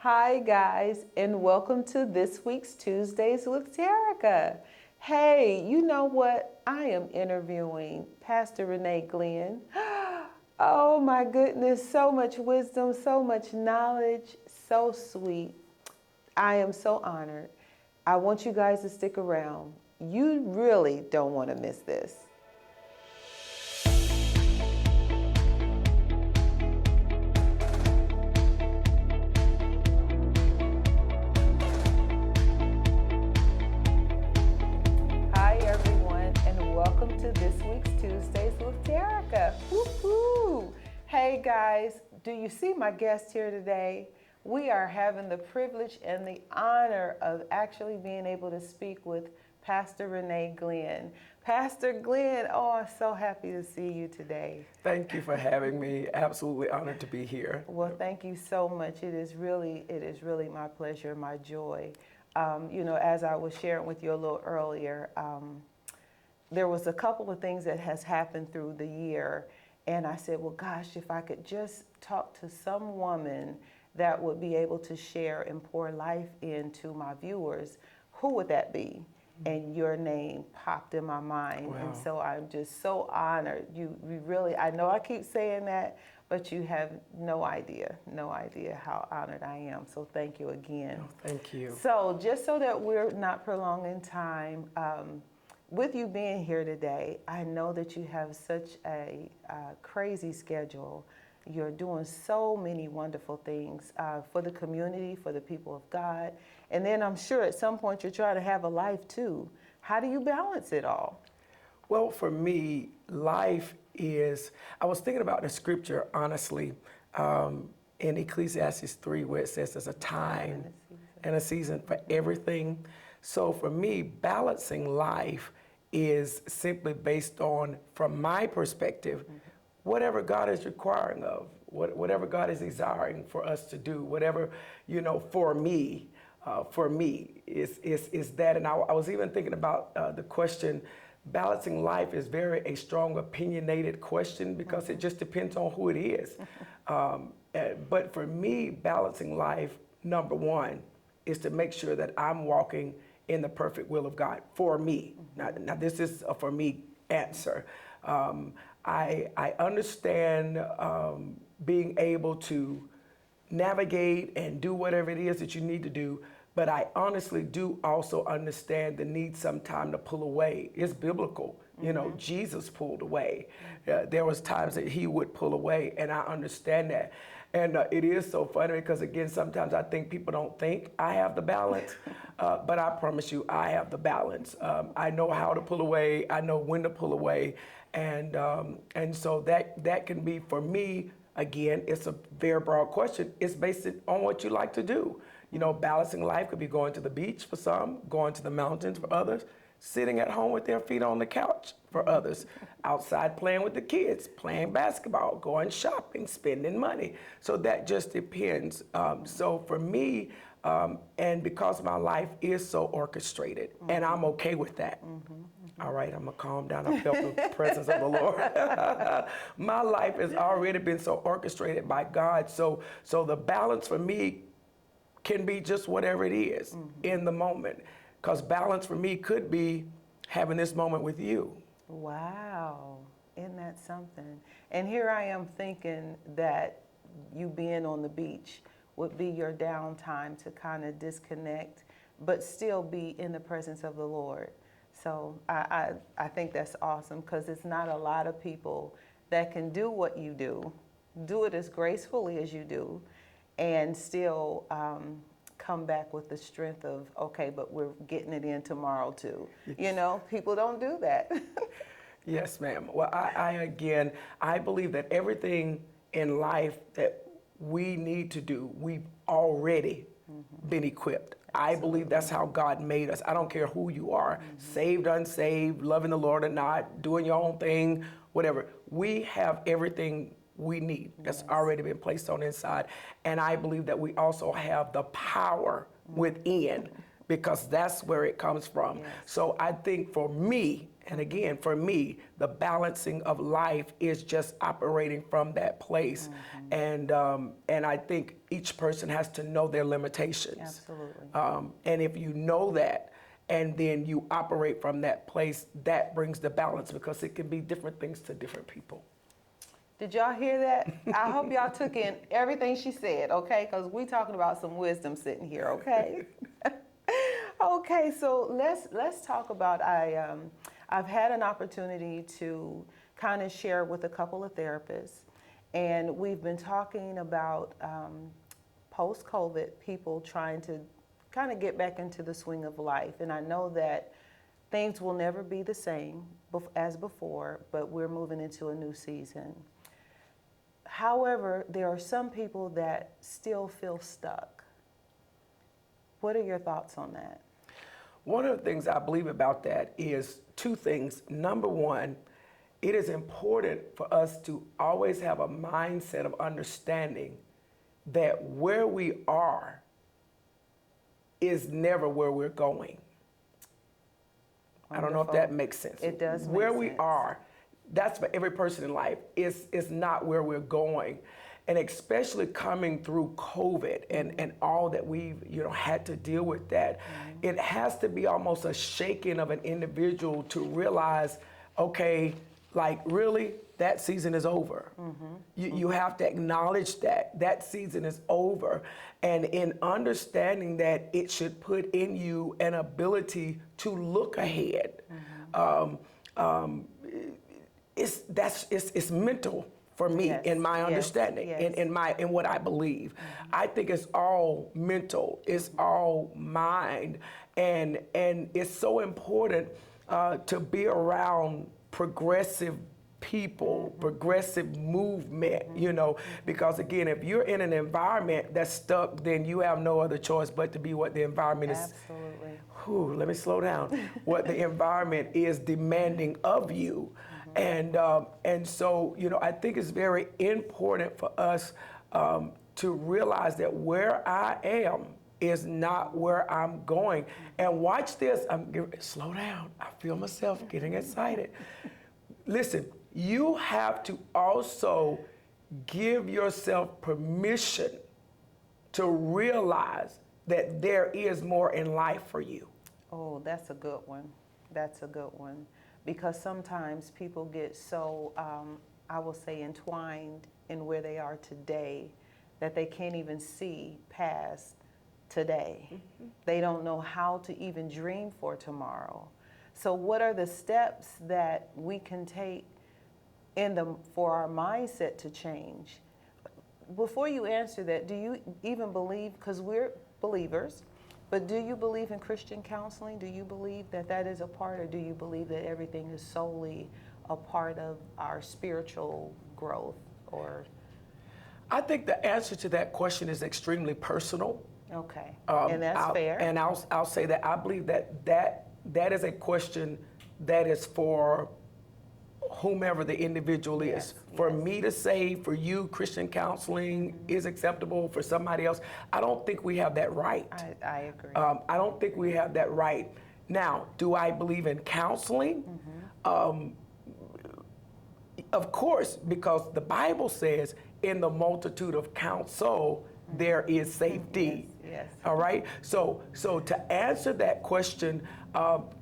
Hi, guys, and welcome to this week's Tuesdays with Terica. Hey, you know what? I am interviewing Pastor Renea Glenn. Oh my goodness, so much wisdom, so much knowledge, so sweet. I am so honored. I want you guys to stick around. You really don't want to miss this. Hi, everyone, and welcome to this week's Tuesdays with Terica. Woo-hoo! Hey, guys, do you see my guest here today? We are having the privilege and the honor of actually being able to speak with Pastor Renea Glenn. Pastor Glenn, oh, I'm so happy to see you today. Thank you for having me. Absolutely honored to be here. Well, thank you so much. It is really my pleasure, my joy. As I was sharing with you a little earlier, there was a couple of things that has happened through the year, and I said, well, gosh, if I could just talk to some woman that would be able to share and pour life into my viewers, who would that be? And your name popped in my mind. Wow. And so I'm just so honored. You really, I know I keep saying that, but you have no idea how honored I am. So thank you again. Oh, thank you. So just so that we're not prolonging time, with you being here today, I know that you have such a crazy schedule. You're doing so many wonderful things for the community, for the people of God. And then I'm sure at some point you're trying to have a life too. How do you balance it all? Well, for me, life is, I was thinking about the scripture, honestly, in Ecclesiastes 3, where it says there's a time and a season for everything. So for me, balancing life is simply based on, from my perspective, whatever God is requiring of, whatever God is desiring for us to do, whatever, for me is that. And I was even thinking about the question, balancing life is a strong opinionated question because it just depends on who it is. But for me, balancing life, number one, is to make sure that I'm walking in the perfect will of God for me. Now this is a for me answer. I understand being able to navigate and do whatever it is that you need to do, but I honestly do also understand the need sometime to pull away. It's biblical. Jesus pulled away. There was times that he would pull away, and I understand that. And it is so funny because, again, sometimes I think people don't think I have the balance, but I promise you I have the balance. I know how to pull away. I know when to pull away. And so that can be, for me, again, it's a very broad question. It's based on what you like to do. Balancing life could be going to the beach for some, going to the mountains for others, sitting at home with their feet on the couch for others, outside playing with the kids, playing basketball, going shopping, spending money. So that just depends. So for me, and because my life is so orchestrated, and I'm okay with that. All right, I'm gonna calm down. I felt the presence of the Lord. My life has already been so orchestrated by God. So the balance for me can be just whatever it is in the moment. Because balance for me could be having this moment with you. Wow, isn't that something? And here I am thinking that you being on the beach would be your downtime to kind of disconnect, but still be in the presence of the Lord. So I think that's awesome because it's not a lot of people that can do what you do it as gracefully as you do, and still come back with the strength of, okay, but we're getting it in tomorrow too. People don't do that. Yes, ma'am. Well, I believe that everything in life that we need to do, we've already been equipped. Absolutely. I believe that's how God made us. I don't care who you are, saved, unsaved, loving the Lord or not, doing your own thing, whatever. We have everything we need that's already been placed on inside. And I believe that we also have the power within because that's where it comes from. Yes. So I think for me, And again, for me, the balancing of life is just operating from that place. And I think each person has to know their limitations. Absolutely. And if you know that, and then you operate from that place, that brings the balance, because it can be different things to different people. Did y'all hear that? I hope y'all took in everything she said, okay? Because we talking about some wisdom sitting here, okay? Okay, so let's talk about, I've had an opportunity to kind of share with a couple of therapists, and we've been talking about post-COVID people trying to kind of get back into the swing of life. And I know that things will never be the same as before, but we're moving into a new season. However, there are some people that still feel stuck. What are your thoughts on that? One of the things I believe about that is two things. Number one, it is important for us to always have a mindset of understanding that where we are is never where we're going. Wonderful. I don't know if that makes sense. It does make where sense. we are, that's for every person in life, is not where we're going. And especially coming through COVID and all that we've had to deal with that, it has to be almost a shaking of an individual to realize, okay, like really, that season is over. You have to acknowledge that season is over. And in understanding that, it should put in you an ability to look ahead. It's mental for me, Yes, in my yes, understanding, yes. in what I believe. I think it's all mental, it's all mind, and it's so important to be around progressive people, progressive movement, because again, if you're in an environment that's stuck, then you have no other choice but to be what the environment is. Absolutely. Let me slow down. What the environment is demanding of you. And so, I think it's very important for us to realize that where I am is not where I'm going. And watch this, slow down. I feel myself getting excited. Listen, you have to also give yourself permission to realize that there is more in life for you. Oh, that's a good one. That's a good one. Because sometimes people get so, I will say, entwined in where they are today that they can't even see past today. They don't know how to even dream for tomorrow. So what are the steps that we can take for our mindset to change? Before you answer that, do you even believe, because we're believers, but do you believe in Christian counseling? Do you believe that is a part, or do you believe that everything is solely a part of our spiritual growth? Or I think the answer to that question is extremely personal. Okay, and that's fair. And I'll say that I believe that is a question that is for whomever the individual is. For me to say, for you, Christian counseling is acceptable. For somebody else, I don't think we have that right. I agree. I don't think we have that right. Now, do I believe in counseling? Of course, because the Bible says, in the multitude of counsel, there is safety. Yes. All right. So to answer that question,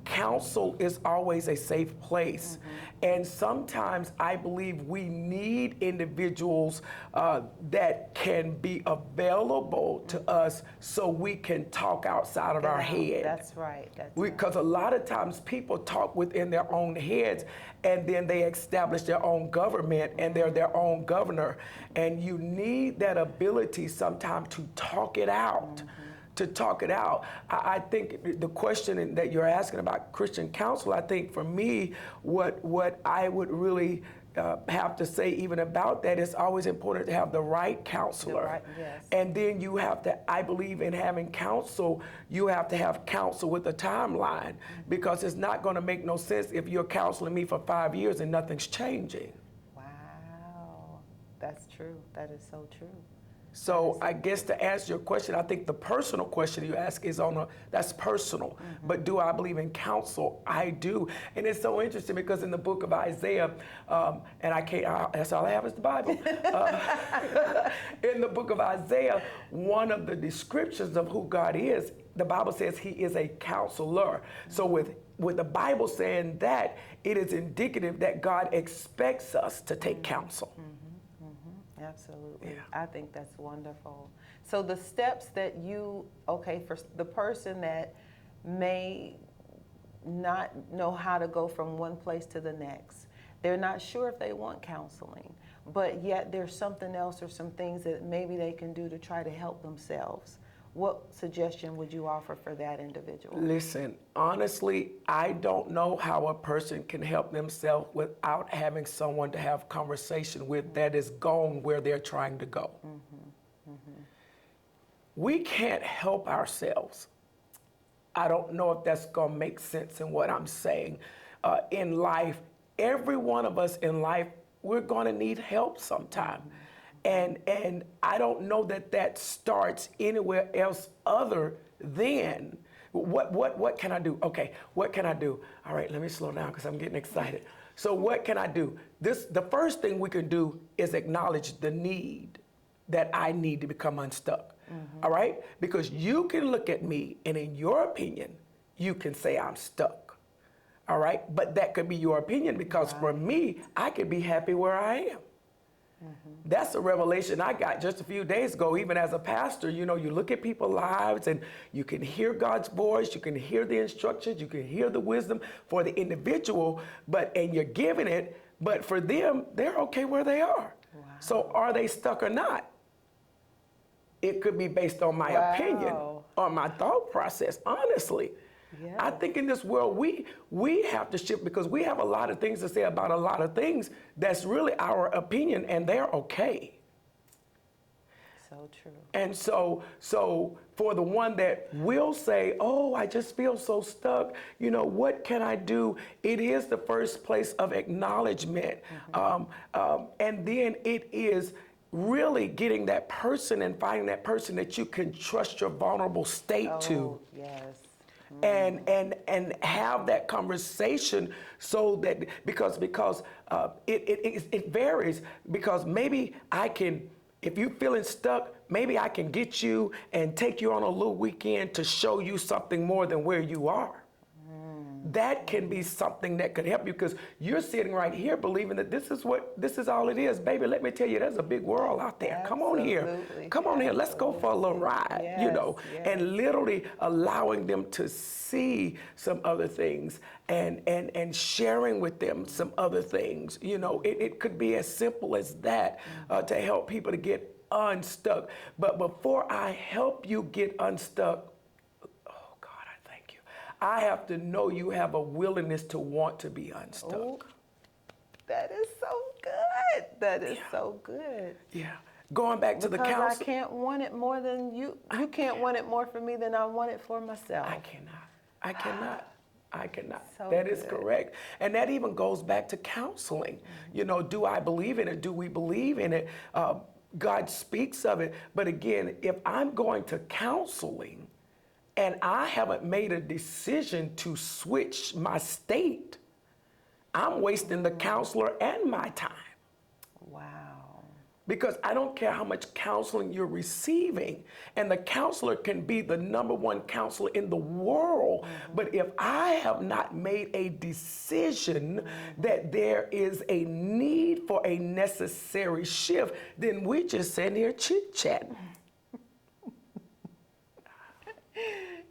counsel is always a safe place, and sometimes I believe we need individuals that can be available to us so we can talk outside of our head. That's right. Because a lot of times people talk within their own heads, and then they establish their own government, and they're their own governor. And you need that ability sometimes to talk it out. I think the question that you're asking about Christian counsel, I think for me, what I would really have to say even about that, is always important to have the right counselor. Yes. And then you have to, I believe in having counsel, you have to have counsel with a timeline, because it's not going to make no sense if you're counseling me for 5 years and nothing's changing. Wow, that's true. That is so true. So I guess to answer your question, I think the personal question you ask is that's personal. But do I believe in counsel? I do. And it's so interesting because in the book of Isaiah, and that's all I have is the Bible. In the book of Isaiah, one of the descriptions of who God is, the Bible says he is a counselor. So with the Bible saying that, it is indicative that God expects us to take counsel. Absolutely. Yeah. I think that's wonderful. So the steps that for the person that may not know how to go from one place to the next, they're not sure if they want counseling, but yet there's something else or some things that maybe they can do to try to help themselves. What suggestion would you offer for that individual? Listen, honestly, I don't know how a person can help themselves without having someone to have conversation with that is gone where they're trying to go. We can't help ourselves. I don't know if that's going to make sense in what I'm saying. In life, every one of us in life, we're going to need help sometime. And I don't know that starts anywhere else other than what can I do? Okay, what can I do? All right, let me slow down because I'm getting excited. So what can I do? The first thing we can do is acknowledge the need that I need to become unstuck. All right? Because you can look at me and in your opinion, you can say I'm stuck. All right? But that could be your opinion because for me, I could be happy where I am. That's a revelation I got just a few days ago, even as a pastor. You know, you look at people's lives and you can hear God's voice, you can hear the instructions, you can hear the wisdom for the individual, and you're giving it, but for them, they're okay where they are. Wow. So are they stuck or not? It could be based on my opinion or my thought process, honestly. Yes. I think in this world, we have to shift because we have a lot of things to say about a lot of things that's really our opinion, and they're okay. So true. And so for the one that will say, oh, I just feel so stuck, you know, what can I do? It is the first place of acknowledgement. And then it is really getting that person and finding that person that you can trust your vulnerable state to. Yes. And have that conversation so that because it varies, because maybe I can, if you're feeling stuck, maybe I can get you and take you on a little weekend to show you something more than where you are. That can be something that could help you because you're sitting right here believing that this is all it is. Baby, let me tell you, there's a big world out there. Come on here. Come on here. Let's go for a little ride, and literally allowing them to see some other things and sharing with them some other things. You know, it could be as simple as that to help people to get unstuck. But before I help you get unstuck, I have to know you have a willingness to want to be unstuck. Ooh, that is so good. That is so good. Yeah. Going back to the counsel. Because I can't want it more than you. You can't want it more for me than I want it for myself. I cannot. So that is correct. And that even goes back to counseling. You know, do I believe in it? Do we believe in it? God speaks of it. But again, if I'm going to counseling, and I haven't made a decision to switch my state, I'm wasting the counselor and my time. Wow. Because I don't care how much counseling you're receiving, and the counselor can be the #1 counselor in the world, but if I have not made a decision that there is a need for a necessary shift, then we just sitting here chit-chatting.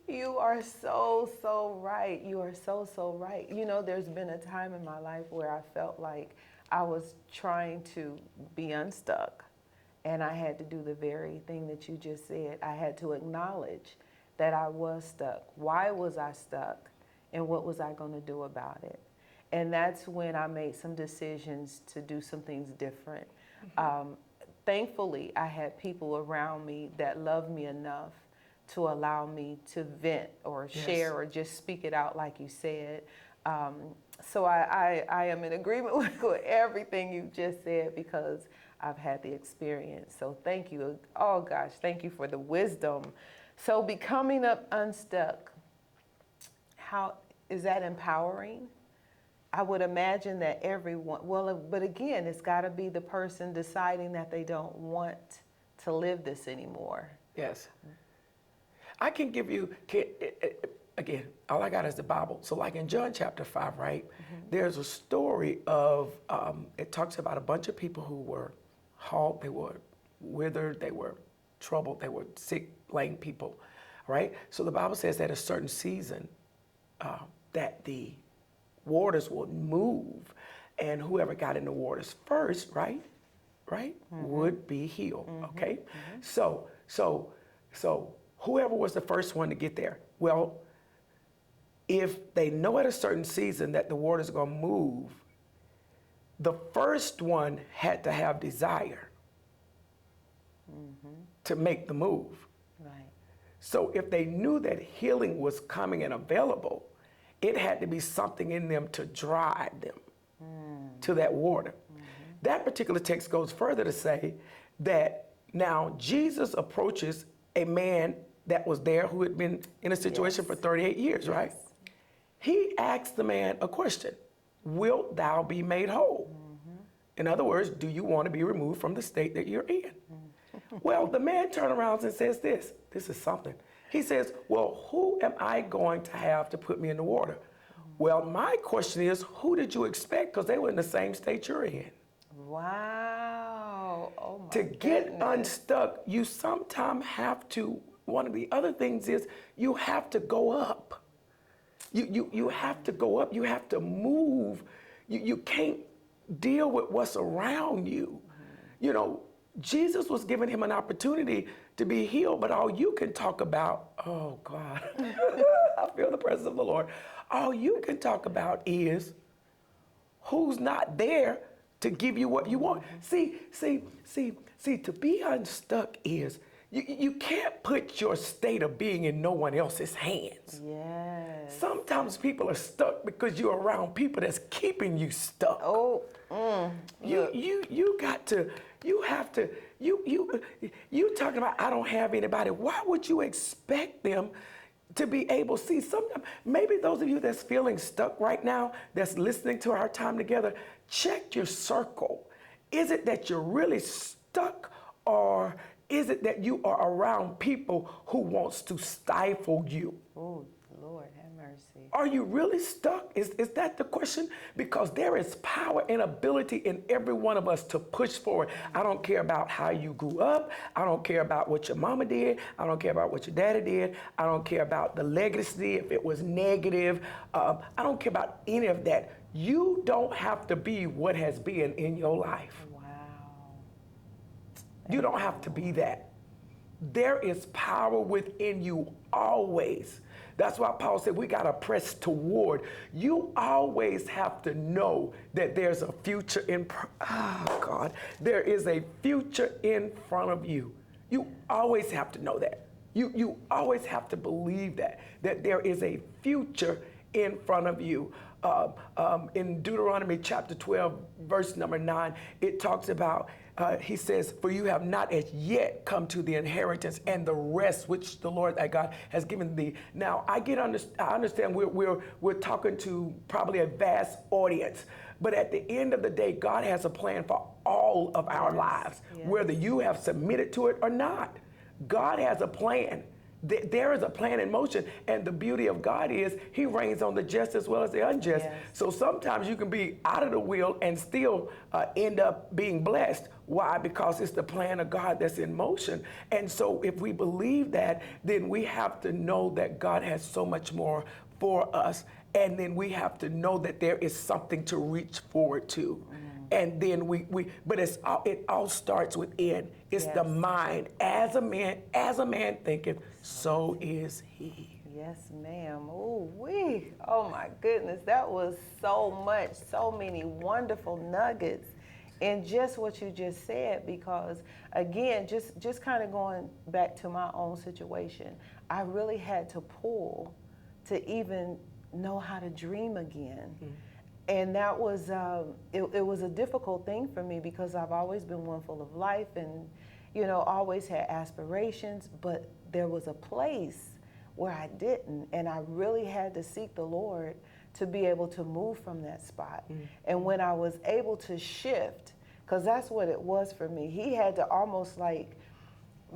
You are so right. You are so right. You know, there's been a time in my life where I felt like I was trying to be unstuck, and I had to do the very thing that you just said. I had to acknowledge that I was stuck. Why was I stuck? And what was I going to do about it? And that's when I made some decisions to do some things different. Thankfully, I had people around me that loved me enough to allow me to vent or share or just speak it out like you said. So I am in agreement with everything you just said because I've had the experience. So thank you. Oh gosh, thank you for the wisdom. So becoming unstuck, how is that empowering? I would imagine that everyone, but again, it's got to be the person deciding that they don't want to live this anymore. Yes. I can give you, again, all I got is the Bible. So like in John chapter 5, right, there's a story of, it talks about a bunch of people who were halt, they were withered, they were troubled, they were sick, lame people, right? So the Bible says that a certain season that the waters would move, and whoever got in the waters first, right, would be healed, okay? So whoever was the first one to get there, well, if they know at a certain season that the water's gonna move, the first one had to have desire to make the move. Right. So if they knew that healing was coming and available, it had to be something in them to drive them to that water. That particular text goes further to say that now Jesus approaches a man that was there who had been in a situation for 38 years, right? He asked the man a question: wilt thou be made whole? In other words, do you want to be removed from the state that you're in? Well, the man turns around and says this is something. He says, well, who am I going to have to put me in the water? Well, my question is, who did you expect? Because they were in the same state you're in. Wow. Oh my To get goodness. unstuck, you sometimes have to, one of the other things is you have to go up. You have to go up, you have to move. You can't deal with what's around you. You know, Jesus was giving him an opportunity to be healed, but all you can talk about, oh God, I feel the presence of the Lord. All you can talk about is who's not there to give you what you want. See, to be unstuck is, you can't put your state of being in no one else's hands. Yes. Sometimes people are stuck because you're around people that's keeping you stuck. Oh, You talking about, I don't have anybody. Why would you expect them to be able, see, sometimes, maybe those of you that's feeling stuck right now, that's listening to our time together, check your circle. Is it that you're really stuck, or is it that you are around people who wants to stifle you? oh, Lord, have mercy. Are you really stuck? Is that the question? Because there is power and ability in every one of us to push forward. I don't care about how you grew up. I don't care about what your mama did. I don't care about what your daddy did. I don't care about the legacy, if it was negative. I don't care about any of that. You don't have to be what has been in your life. Wow. You don't have to be that. There is power within you always. That's why Paul said we got to press toward. You always have to know that there's a future there is a future in front of you. You always have to know that. You always have to believe that there is a future in front of you. In Deuteronomy chapter 12, verse number 9, it talks about, he says, for you have not as yet come to the inheritance and the rest which the Lord thy God has given thee. Now, I understand we're talking to probably a vast audience, but at the end of the day, God has a plan for all of our lives, whether you have submitted to it or not. God has a plan. There is a plan in motion, and the beauty of God is he reigns on the just as well as the unjust. Yes. So sometimes you can be out of the wheel and still end up being blessed. Why? Because it's the plan of God that's in motion. And so if we believe that, then we have to know that God has so much more for us. And then we have to know that there is something to reach forward to. And then but it all starts within. It's the mind. As a man thinketh, so is he. Yes, ma'am. Oh, oh my goodness, that was so much, so many wonderful nuggets in just what you just said. Because again, just kind of going back to my own situation, I really had to pull to even know how to dream again. And that was, it was a difficult thing for me because I've always been one full of life and, always had aspirations, but there was a place where I didn't. And I really had to seek the Lord to be able to move from that spot. And when I was able to shift, because that's what it was for me, he had to almost like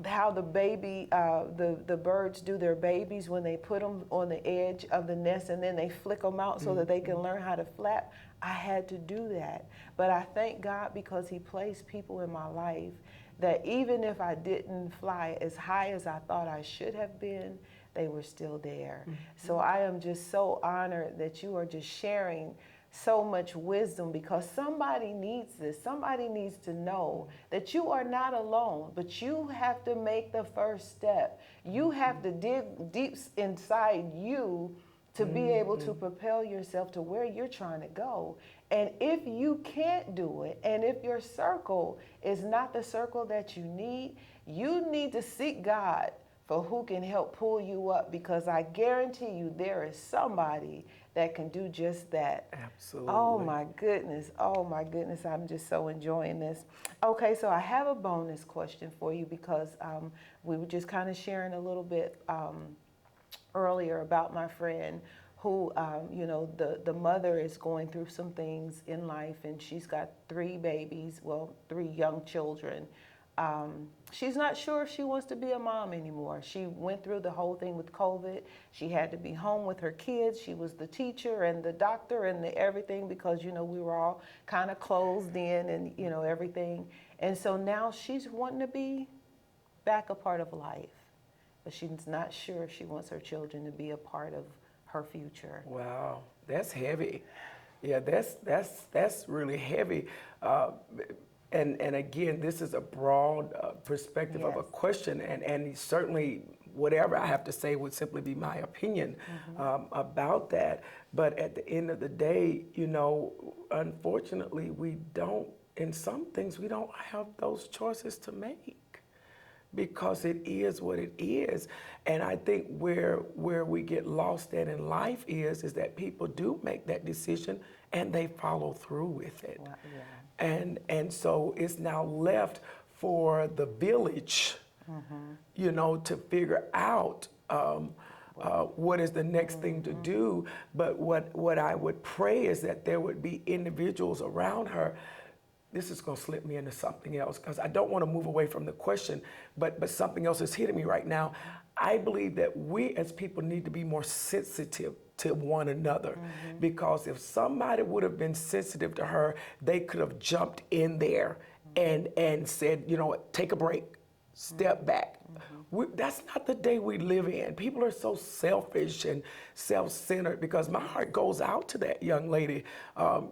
how the baby, the birds do their babies when they put them on the edge of the nest and then they flick them out so that they can learn how to flap. I had to do that. But I thank God because he placed people in my life that even if I didn't fly as high as I thought I should have been, they were still there. So I am just so honored that you are just sharing so much wisdom because somebody needs this. Somebody needs to know that you are not alone, but you have to make the first step. You have to dig deep inside you to be able to propel yourself to where you're trying to go. And if you can't do it, and if your circle is not the circle that you need to seek God for who can help pull you up, because I guarantee you there is somebody that can do just that. Absolutely. Oh my goodness. Oh my goodness. I'm just so enjoying this. Okay, so I have a bonus question for you because we were just kind of sharing a little bit earlier about my friend who, the mother is going through some things in life and she's got 3 babies, 3 young children. She's not sure if she wants to be a mom anymore. She went through the whole thing with COVID. She had to be home with her kids. She was the teacher and the doctor and the everything because, we were all kind of closed in and, everything. And so now she's wanting to be back a part of life, but she's not sure if she wants her children to be a part of her future. Wow, that's heavy. Yeah, that's really heavy. And again, this is a broad perspective of a question, and certainly whatever I have to say would simply be my opinion about that. But at the end of the day, unfortunately, in some things, we don't have those choices to make because it is what it is. And I think where we get lost at in life is that people do make that decision and they follow through with it. Well, yeah. And so it's now left for the village, to figure out what is the next thing to do. But what I would pray is that there would be individuals around her. This is going to slip me into something else because I don't want to move away from the question, but something else is hitting me right now. I believe that we as people need to be more sensitive to one another because if somebody would have been sensitive to her, they could have jumped in there and said, take a break, step back. That's not the day we live in. People are so selfish and self-centered because my heart goes out to that young lady.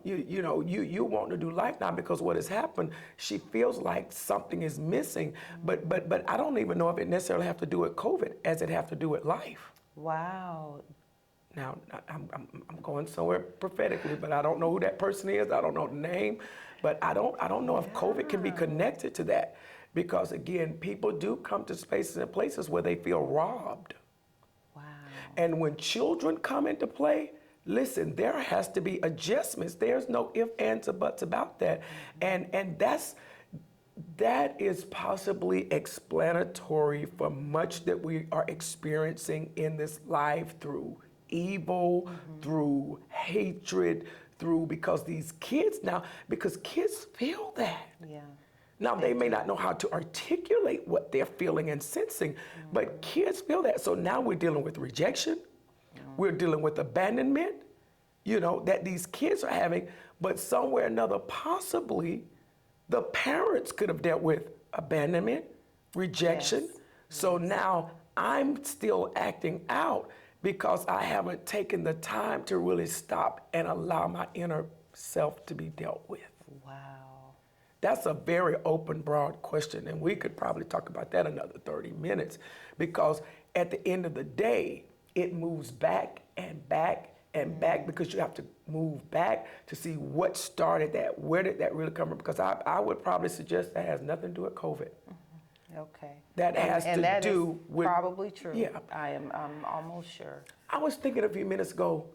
You want to do life now because what has happened, she feels like something is missing, but I don't even know if it necessarily have to do with COVID as it have to do with life. Wow. Now, I'm going somewhere prophetically, but I don't know who that person is. I don't know the name, but I don't know if COVID can be connected to that. Because again, people do come to spaces and places where they feel robbed. Wow. And when children come into play, listen, there has to be adjustments. There's no ifs, ands, or buts about that. And that is possibly explanatory for much that we are experiencing in this life through evil, through hatred, because these kids now, because kids feel that. Yeah. Now, they may not know how to articulate what they're feeling and sensing, but kids feel that. So now we're dealing with rejection. We're dealing with abandonment, that these kids are having. But somewhere or another, possibly, the parents could have dealt with abandonment, rejection. Yes. So now I'm still acting out because I haven't taken the time to really stop and allow my inner self to be dealt with. Wow. That's a very open, broad question, and we could probably talk about that another 30 minutes because at the end of the day, it moves back and back and back because you have to move back to see what started that. Where did that really come from? Because I would probably suggest that has nothing to do with COVID. Okay. That has and to that do is with probably true. Yeah. I'm almost sure. I was thinking a few minutes ago,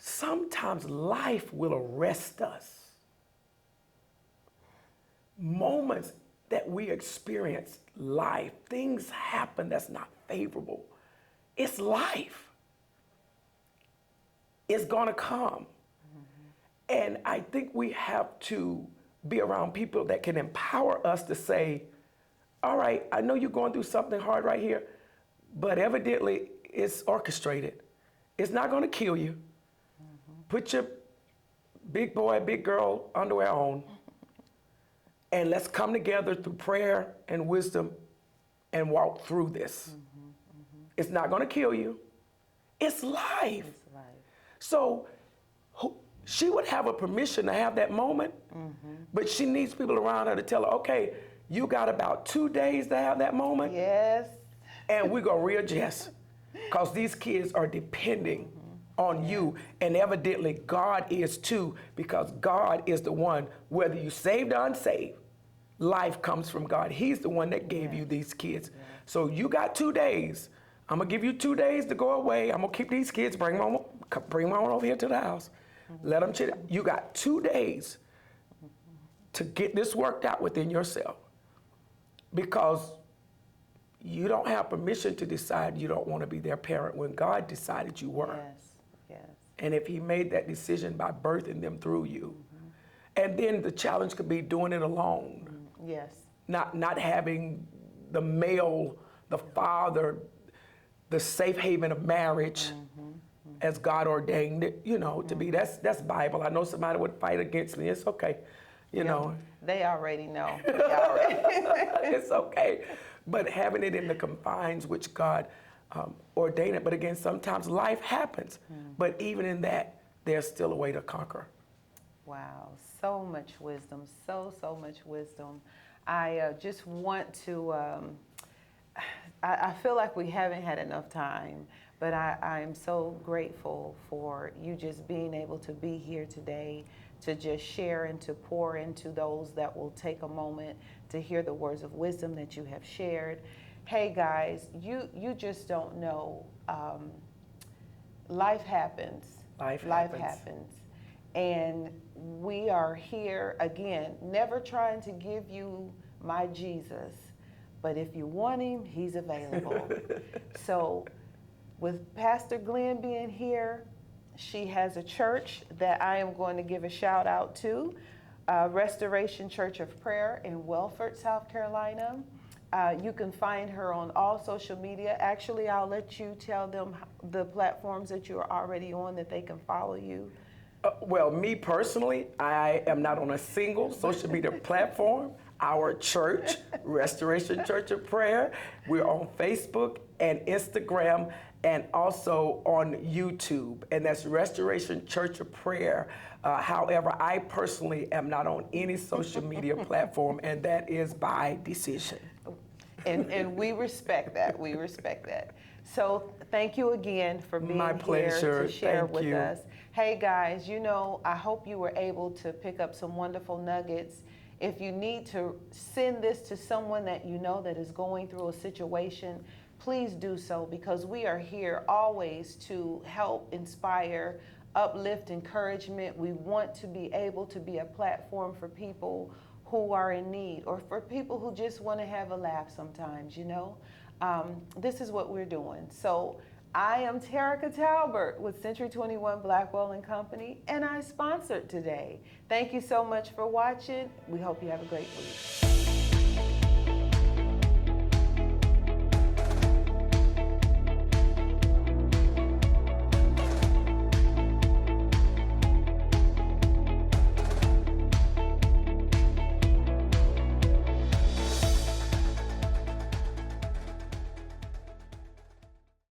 sometimes life will arrest us. Moments that we experience life, things happen that's not favorable. It's life. It's gonna come. And I think we have to be around people that can empower us to say, all right, I know you're going through something hard right here, but evidently it's orchestrated. It's not gonna kill you. Put your big boy, big girl underwear on, and let's come together through prayer and wisdom and walk through this. It's not gonna kill you. It's life. It's life. So she would have a permission to have that moment, but she needs people around her to tell her, okay, you got about 2 days to have that moment, Yes. and we're gonna readjust. Because these kids are depending on you, and evidently God is too, because God is the one, whether you saved or unsaved, life comes from God. He's the one that gave you these kids. So you got 2 days. I'm gonna give you 2 days to go away. I'm gonna keep these kids, bring them on over here to the house. Let them chill. You got 2 days to get this worked out within yourself, because you don't have permission to decide you don't want to be their parent when God decided you were. Yes. Yes. And if he made that decision by birthing them through you, and then the challenge could be doing it alone, Yes. not having the male, the father, the safe haven of marriage as God ordained it, to be. That's Bible. I know somebody would fight against me. It's okay, you know. They already know. They already. It's okay. But having it in the confines which God ordained it. But again, sometimes life happens. But even in that, there's still a way to conquer. Wow, so much wisdom, so much wisdom. I just want to, I feel like we haven't had enough time, but I am so grateful for you just being able to be here today to just share and to pour into those that will take a moment to hear the words of wisdom that you have shared. Hey guys, you just don't know. Life happens. Life happens. And we are here again, never trying to give you my Jesus, but if you want him, he's available. So with Pastor Glenn being here, she has a church that I am going to give a shout out to, Restoration Church of Prayer in Welford, South Carolina. You can find her on all social media. Actually, I'll let you tell them the platforms that you're already on that they can follow you. Well, me personally, I am not on a single social media platform. Our church, Restoration Church of Prayer, we're on Facebook and Instagram and also on YouTube, and that's Restoration Church of Prayer. However, I personally am not on any social media platform, and that is by decision. And we respect that. We respect that. So thank you again for being My pleasure. here to share Thank with you. us. Hey guys, I hope you were able to pick up some wonderful nuggets. If you need to send this to someone that you know that is going through a situation, please do so, because we are here always to help, inspire, uplift, encouragement. We want to be able to be a platform for people who are in need, or for people who just want to have a laugh sometimes, This is what we're doing. So I am Terica Talbert with Century 21 Blackwell and Company, and I sponsored today. Thank you so much for watching. We hope you have a great week.